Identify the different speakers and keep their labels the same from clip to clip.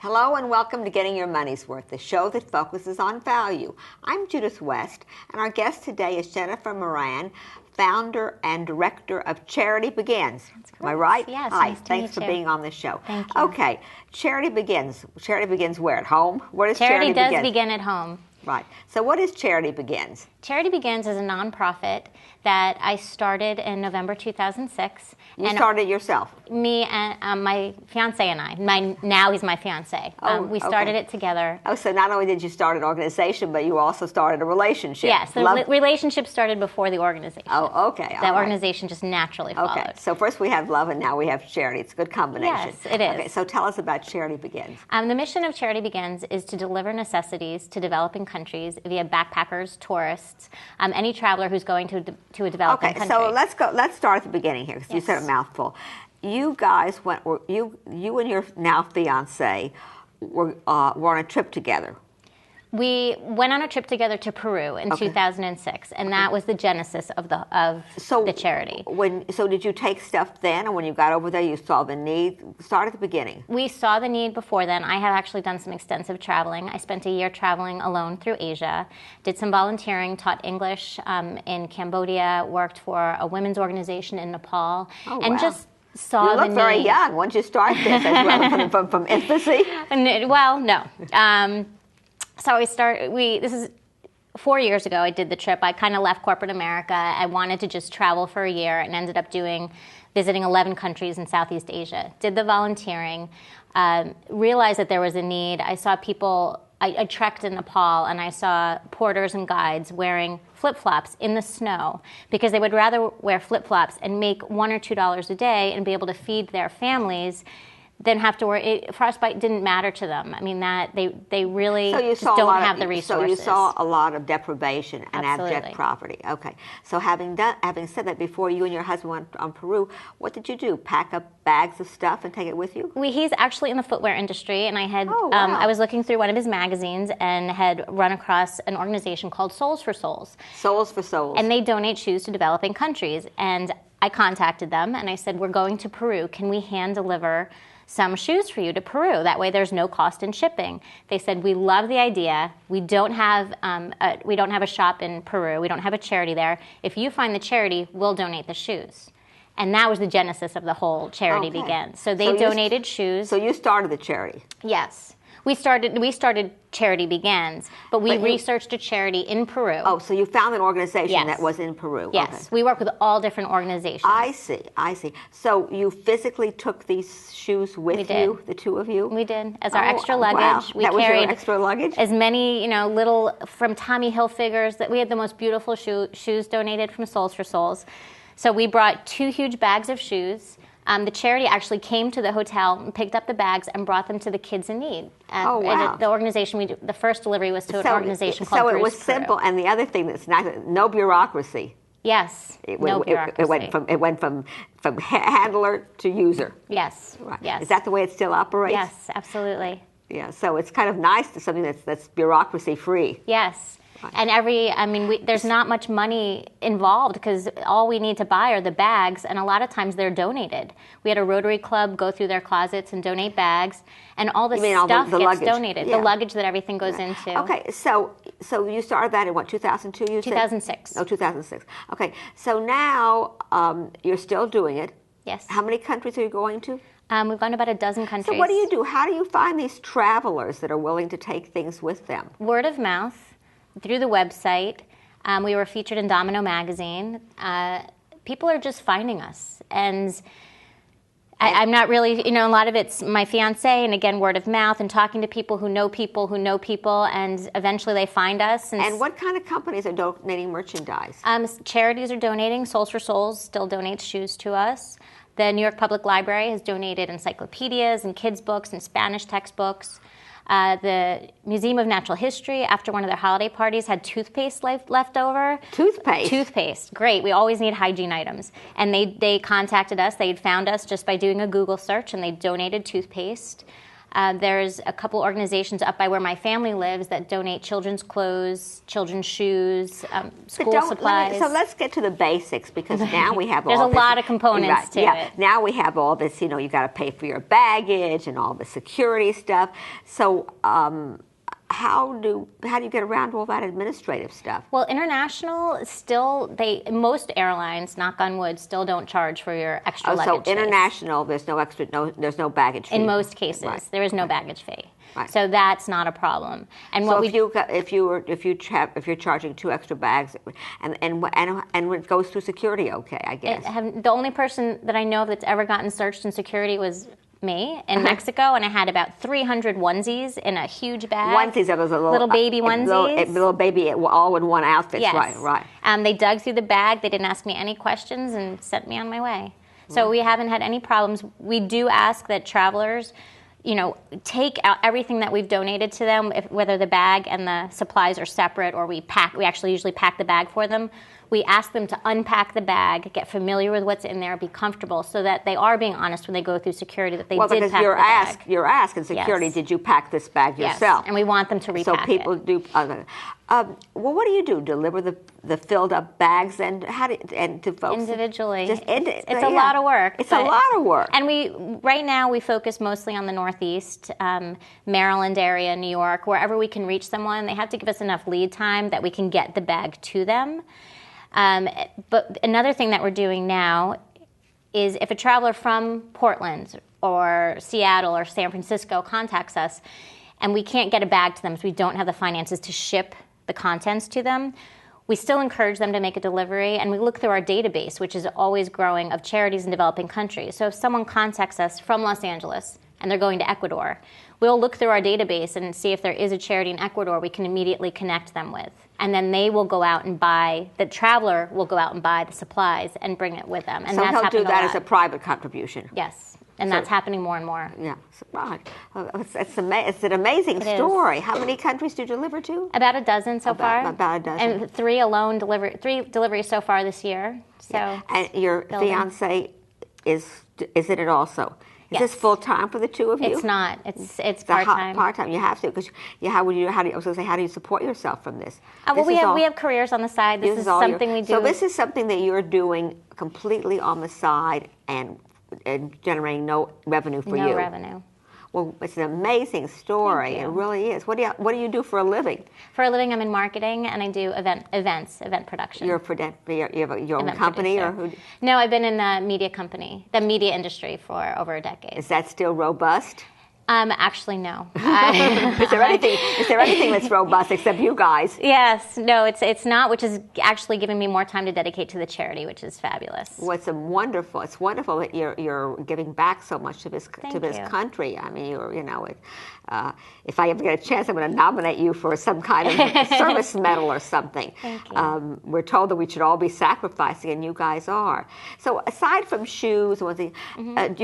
Speaker 1: Hello and welcome to Getting Your Money's Worth, the show that focuses on value. I'm Judith West, and our guest today is Jennifer Mahran, founder and director of Charity Begins. Am I right?
Speaker 2: Yes.
Speaker 1: Hi,
Speaker 2: Nice to
Speaker 1: thanks
Speaker 2: meet
Speaker 1: for
Speaker 2: you.
Speaker 1: being on the show.
Speaker 2: Thank you.
Speaker 1: Okay, Charity Begins. Charity Begins where? At home? Where does
Speaker 2: Charity does
Speaker 1: begin?
Speaker 2: begin at home.
Speaker 1: Right. So what is Charity Begins?
Speaker 2: Charity Begins is a nonprofit that I started in November 2006.
Speaker 1: You started it yourself?
Speaker 2: Me and my fiancé and I. Now he's my fiancé. We started it together.
Speaker 1: Oh, so not only did you start an organization, but you also started a relationship.
Speaker 2: Yes, the relationship started before the organization.
Speaker 1: Oh, okay.
Speaker 2: The organization just naturally followed.
Speaker 1: Okay, so first we have love and now we have charity. It's a good combination.
Speaker 2: Yes, it is.
Speaker 1: Okay, so tell us about Charity Begins.
Speaker 2: The mission of Charity Begins is to deliver necessities to developing countries via backpackers, tourists, any traveler who's going to a developing country.
Speaker 1: Okay, so let's start at the beginning here, because you said a mouthful. You guys you and your now fiancé were on a trip together.
Speaker 2: We went on a trip together to Peru in 2006, and that was the genesis of the charity.
Speaker 1: So did you take stuff then, and when you got over there, you saw the need? Start at the beginning.
Speaker 2: We saw the need before then. I have actually done some extensive traveling. I spent a year traveling alone through Asia, did some volunteering, taught English in Cambodia, worked for a women's organization in Nepal, and just saw the need.
Speaker 1: You look very young. When did you start this? As well, from infancy?
Speaker 2: Well, no. So this is 4 years ago I did the trip. I kind of left corporate America. I wanted to just travel for a year and ended up visiting 11 countries in Southeast Asia. Did the volunteering, realized that there was a need. I saw people, I trekked in Nepal and I saw porters and guides wearing flip-flops in the snow because they would rather wear flip-flops and make $1 or $2 a day and be able to feed their families than have to worry. Frostbite didn't matter to them. I mean, that they really just don't have the resources.
Speaker 1: So you saw a lot of deprivation and
Speaker 2: Absolutely.
Speaker 1: abject poverty. Okay. So having said that, before you and your husband went on Peru, what did you do? Pack up bags of stuff and take it with you?
Speaker 2: He's actually in the footwear industry, and I had
Speaker 1: wow.
Speaker 2: I was looking through one of his magazines and had run across an organization called Souls for Souls.
Speaker 1: Souls for Souls.
Speaker 2: And they donate shoes to developing countries. And I contacted them and I said, we're going to Peru. Can we hand deliver some shoes for you to Peru? That way there's no cost in shipping. They said, we love the idea. We don't have a shop in Peru. We don't have a charity there. If you find the charity, we'll donate the shoes. And that was the genesis of the whole Charity Begins. So they donated shoes.
Speaker 1: So you started the charity?
Speaker 2: Yes. We started Charity Begins, but we researched a charity in Peru.
Speaker 1: Oh, so you found an organization that was in Peru.
Speaker 2: Yes,
Speaker 1: okay.
Speaker 2: We work with all different organizations.
Speaker 1: I see. So you physically took these shoes with you, the two of you?
Speaker 2: We did, as our extra luggage.
Speaker 1: Wow.
Speaker 2: We
Speaker 1: that was
Speaker 2: carried
Speaker 1: your extra luggage?
Speaker 2: as many, little, from Tommy Hilfigers, that we had the most beautiful shoes donated from Souls for Souls. So we brought 2 huge bags of shoes. The charity actually came to the hotel and picked up the bags and brought them to the kids in need.
Speaker 1: Wow.
Speaker 2: The organization, the first delivery was to an organization called
Speaker 1: So
Speaker 2: Bruce
Speaker 1: it was
Speaker 2: Peru.
Speaker 1: simple, and the other thing that's nice, no bureaucracy.
Speaker 2: Yes, no bureaucracy.
Speaker 1: It went from handler to user.
Speaker 2: Yes,
Speaker 1: right.
Speaker 2: Yes.
Speaker 1: Is that the way it still operates?
Speaker 2: Yes, absolutely.
Speaker 1: Yeah, so it's kind of nice to something that's bureaucracy-free.
Speaker 2: Yes. And there's not much money involved because all we need to buy are the bags, and a lot of times they're donated. We had a Rotary Club go through their closets and donate bags, and all the stuff
Speaker 1: the
Speaker 2: gets
Speaker 1: luggage.
Speaker 2: donated.
Speaker 1: Yeah.
Speaker 2: The luggage that everything goes into.
Speaker 1: Okay, so you started that in what, 2002? You
Speaker 2: 2006.
Speaker 1: said? Oh, 2006. Okay, so now you're still doing it.
Speaker 2: Yes.
Speaker 1: How many countries are you going to?
Speaker 2: We've gone to about a dozen countries.
Speaker 1: So what do you do? How do you find these travelers that are willing to take things with them?
Speaker 2: Word of mouth. Through the website. We were featured in Domino magazine. People are just finding us. And I'm not really, a lot of it's my fiancé, and again, word of mouth, and talking to people who know people who know people, and eventually they find us.
Speaker 1: And what kind of companies are donating merchandise?
Speaker 2: Charities are donating. Souls for Souls still donates shoes to us. The New York Public Library has donated encyclopedias and kids' books and Spanish textbooks. The Museum of Natural History, after one of their holiday parties, had toothpaste left over.
Speaker 1: Toothpaste?
Speaker 2: Toothpaste. Great. We always need hygiene items. And they contacted us. They had found us just by doing a Google search, and they donated toothpaste. There's a couple organizations up by where my family lives that donate children's clothes, children's shoes, school supplies.
Speaker 1: So let's get to the basics, because now we have
Speaker 2: There's
Speaker 1: all
Speaker 2: a
Speaker 1: this,
Speaker 2: lot of components to it.
Speaker 1: Now we have all this, you got to pay for your baggage and all the security stuff. So how do you get around all that administrative stuff?
Speaker 2: Well, international, still, most airlines, knock on wood, still don't charge for your extra luggage.
Speaker 1: So international, there's there's no baggage fee.
Speaker 2: In most cases,
Speaker 1: right.
Speaker 2: There is no baggage fee.
Speaker 1: Right.
Speaker 2: So that's not a problem. And
Speaker 1: so if you're charging 2 extra bags, and it goes through security, okay, I guess.
Speaker 2: The only person that I know of that's ever gotten searched in security was me in Mexico, and I had about 300 onesies in a huge bag.
Speaker 1: Onesies, those are
Speaker 2: little baby onesies.
Speaker 1: Little baby, all in one outfit.
Speaker 2: Yes.
Speaker 1: Right.
Speaker 2: They dug through the bag. They didn't ask me any questions and sent me on my way. So we haven't had any problems. We do ask that travelers, take out everything that we've donated to them, whether the bag and the supplies are separate or we actually usually pack the bag for them. We ask them to unpack the bag, get familiar with what's in there, be comfortable, so that they are being honest when they go through security that they did pack the bag.
Speaker 1: Well, because you're asked in security, did you pack this bag yourself?
Speaker 2: Yes, and we want them to repack it.
Speaker 1: So people do. Well, what do you do? Deliver the filled up bags and to folks
Speaker 2: individually?
Speaker 1: It's
Speaker 2: a lot of work.
Speaker 1: It's a lot of work.
Speaker 2: And right now we focus mostly on the Northeast, Maryland area, New York, wherever we can reach someone. They have to give us enough lead time that we can get the bag to them. But another thing that we're doing now is if a traveler from Portland or Seattle or San Francisco contacts us and we can't get a bag to them, so we don't have the finances to ship the contents to them, we still encourage them to make a delivery, and we look through our database, which is always growing, of charities in developing countries. So if someone contacts us from Los Angeles and they're going to Ecuador, we'll look through our database and see if there is a charity in Ecuador we can immediately connect them with. And then they will go out and the traveler will go out and buy the supplies and bring it with them. And
Speaker 1: so
Speaker 2: that's
Speaker 1: he'll do that as
Speaker 2: a
Speaker 1: a private contribution.
Speaker 2: Yes. And that's happening more and more.
Speaker 1: Yeah, right. It's an amazing story. How many countries do you deliver to?
Speaker 2: About a dozen so far.
Speaker 1: About a dozen.
Speaker 2: And 3 deliveries so far this year. So
Speaker 1: yeah. And your fiance is in it also? Is
Speaker 2: yes.
Speaker 1: this full time for the two of you?
Speaker 2: It's not. It's part time.
Speaker 1: Part time. You have to, because how do you support yourself from this?
Speaker 2: Well, we have careers on the side. This is something we do.
Speaker 1: So this is something that you're doing completely on the side and generating no revenue for you.
Speaker 2: No revenue.
Speaker 1: Well, it's an amazing story. It really is. What do you do for a living?
Speaker 2: For a living, I'm in marketing, and I do event production.
Speaker 1: You have your own company, or who?
Speaker 2: No, I've been in the media industry for over a decade.
Speaker 1: Is that still robust?
Speaker 2: Actually, no.
Speaker 1: Is there anything that's robust except you guys?
Speaker 2: Yes, no, it's not, which is actually giving me more time to dedicate to the charity, which is fabulous.
Speaker 1: Well, it's wonderful that you're giving back so much to this country. I mean, if I ever get a chance, I'm going to nominate you for some kind of service medal or something.
Speaker 2: Thank you.
Speaker 1: We're told that we should all be sacrificing, and you guys are. So aside from shoes, you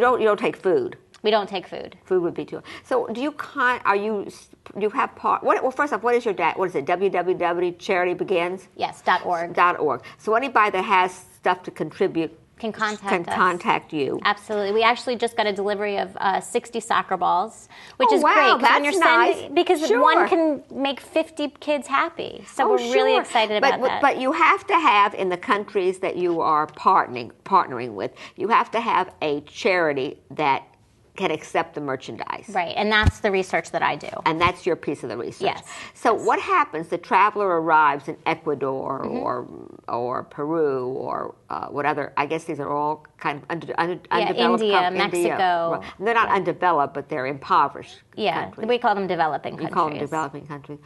Speaker 1: don't take food.
Speaker 2: We don't take food.
Speaker 1: Food would be too. So do you have part? Well, first off, what is your what is it? www.charitybegins?
Speaker 2: Yes. .org.
Speaker 1: .org. So anybody that has stuff to contribute
Speaker 2: can
Speaker 1: contact you.
Speaker 2: Absolutely. We actually just got a delivery of 60 soccer balls, which is
Speaker 1: wow,
Speaker 2: great.
Speaker 1: That's nice.
Speaker 2: Because one can make 50 kids happy. So we're really excited about that.
Speaker 1: But you have to have, in the countries that you are partnering with, you have to have a charity that can accept the merchandise.
Speaker 2: Right, and that's the research that I do.
Speaker 1: And that's your piece of the research.
Speaker 2: Yes.
Speaker 1: So what happens? The traveler arrives in Ecuador or Peru or what other? I guess these are all kind of undeveloped.
Speaker 2: India, Mexico.
Speaker 1: Right. They're not undeveloped, but they're impoverished. countries.
Speaker 2: We call them developing countries.
Speaker 1: You call them developing countries.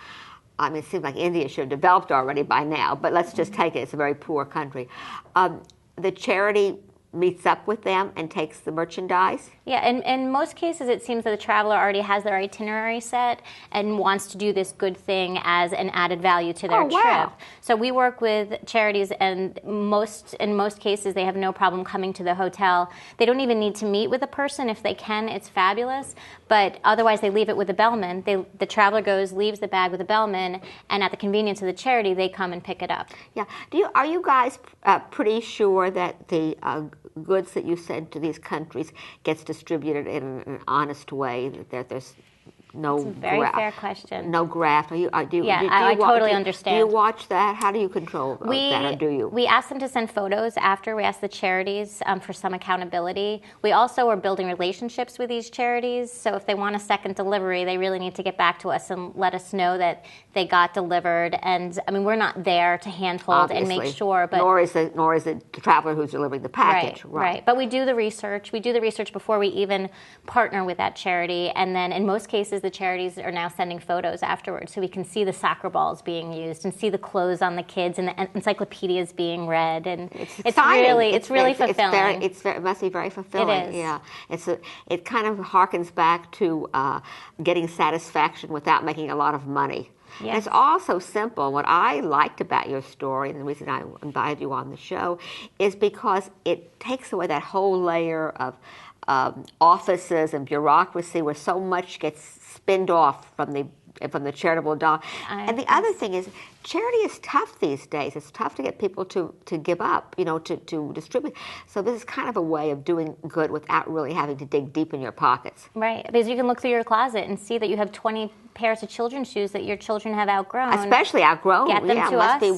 Speaker 1: I mean, it seems like India should have developed already by now, but let's just take it. It's a very poor country. The charity meets up with them and takes the merchandise?
Speaker 2: Yeah, and in most cases it seems that the traveler already has their itinerary set and wants to do this good thing as an added value to their trip. So we work with charities, and in most cases they have no problem coming to the hotel. They don't even need to meet with a person. If they can, it's fabulous. But otherwise they leave it with the bellman. The traveler leaves the bag with the bellman, and at the convenience of the charity they come and pick it up.
Speaker 1: Yeah. Are you guys pretty sure that the goods that you send to these countries gets distributed in an honest way, that there's no
Speaker 2: It's a very fair question.
Speaker 1: no graft.
Speaker 2: I totally understand.
Speaker 1: Do you watch that? How do you control that, or do you?
Speaker 2: We ask them to send photos after. We ask the charities for some accountability. We also are building relationships with these charities. So if they want a second delivery, they really need to get back to us and let us know that they got delivered. And I mean, we're not there to handhold and make sure. But
Speaker 1: nor is the traveler who's delivering the package.
Speaker 2: Right. But we do the research. We do the research before we even partner with that charity. And then in most cases, the charities are now sending photos afterwards, so we can see the soccer balls being used and see the clothes on the kids and the encyclopedias being read, and it's really fulfilling.
Speaker 1: It must be very fulfilling.
Speaker 2: It is.
Speaker 1: Yeah, it kind of harkens back to getting satisfaction without making a lot of money. Yes. And it's also simple. What I liked about your story, and the reason I invited you on the show, is because it takes away that whole layer of offices and bureaucracy where so much gets spinned off from the charitable dollar. And the other thing is, charity is tough these days. It's tough to get people to give up, to distribute. So this is kind of a way of doing good without really having to dig deep in your pockets.
Speaker 2: Right, because you can look through your closet and see that you have 20 pairs of children's shoes that your children have outgrown.
Speaker 1: Especially outgrown.
Speaker 2: Get them to
Speaker 1: must
Speaker 2: us.
Speaker 1: Be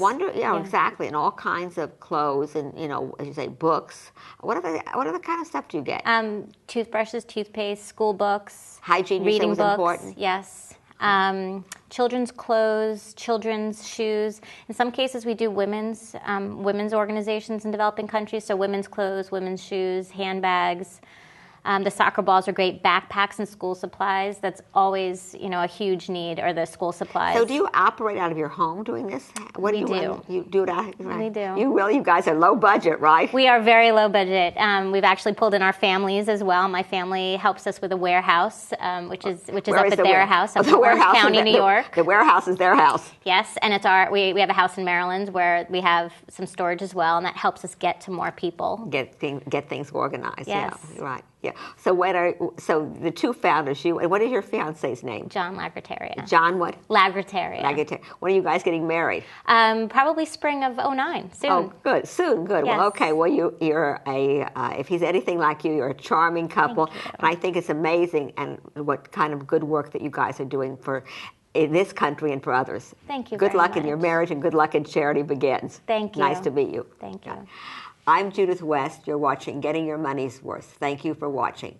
Speaker 1: exactly. And all kinds of clothes and, as you say, books. What other kind of stuff do you get?
Speaker 2: Toothbrushes, toothpaste, school books.
Speaker 1: Hygiene,
Speaker 2: reading
Speaker 1: was
Speaker 2: books,
Speaker 1: important.
Speaker 2: Yes. Children's clothes, children's shoes. In some cases, we do women's organizations in developing countries, so women's clothes, women's shoes, handbags. The soccer balls are great. Backpacks and school supplies. That's always, a huge need, or the school supplies.
Speaker 1: So do you operate out of your home doing this?
Speaker 2: We do.
Speaker 1: You do it out? Right.
Speaker 2: We do.
Speaker 1: You guys are low budget, right?
Speaker 2: We are very low budget. We've actually pulled in our families as well. My family helps us with a warehouse, which is up at their house up in Orange County, New York.
Speaker 1: The warehouse is their house.
Speaker 2: Yes, and it's we have a house in Maryland where we have some storage as well, and that helps us get to more people.
Speaker 1: Get things organized.
Speaker 2: Yes.
Speaker 1: Yeah, right. Yeah. So the two founders, and what is your fiance's name?
Speaker 2: John Lagrataria.
Speaker 1: John what?
Speaker 2: Lagrataria.
Speaker 1: When are you guys getting married?
Speaker 2: Probably spring of '09. Soon.
Speaker 1: Oh, good. Soon. Good.
Speaker 2: Yes.
Speaker 1: Well, okay. Well, you're if he's anything like you, you're a charming couple.
Speaker 2: Thank you.
Speaker 1: And I think it's amazing and what kind of good work that you guys are doing in this country and for others.
Speaker 2: Thank you.
Speaker 1: Good
Speaker 2: very
Speaker 1: luck
Speaker 2: much.
Speaker 1: in your marriage and good luck in Charity Begins.
Speaker 2: Thank you.
Speaker 1: Nice to meet you.
Speaker 2: Thank you.
Speaker 1: Yeah. I'm Judith West. You're watching Getting Your Money's Worth. Thank you for watching.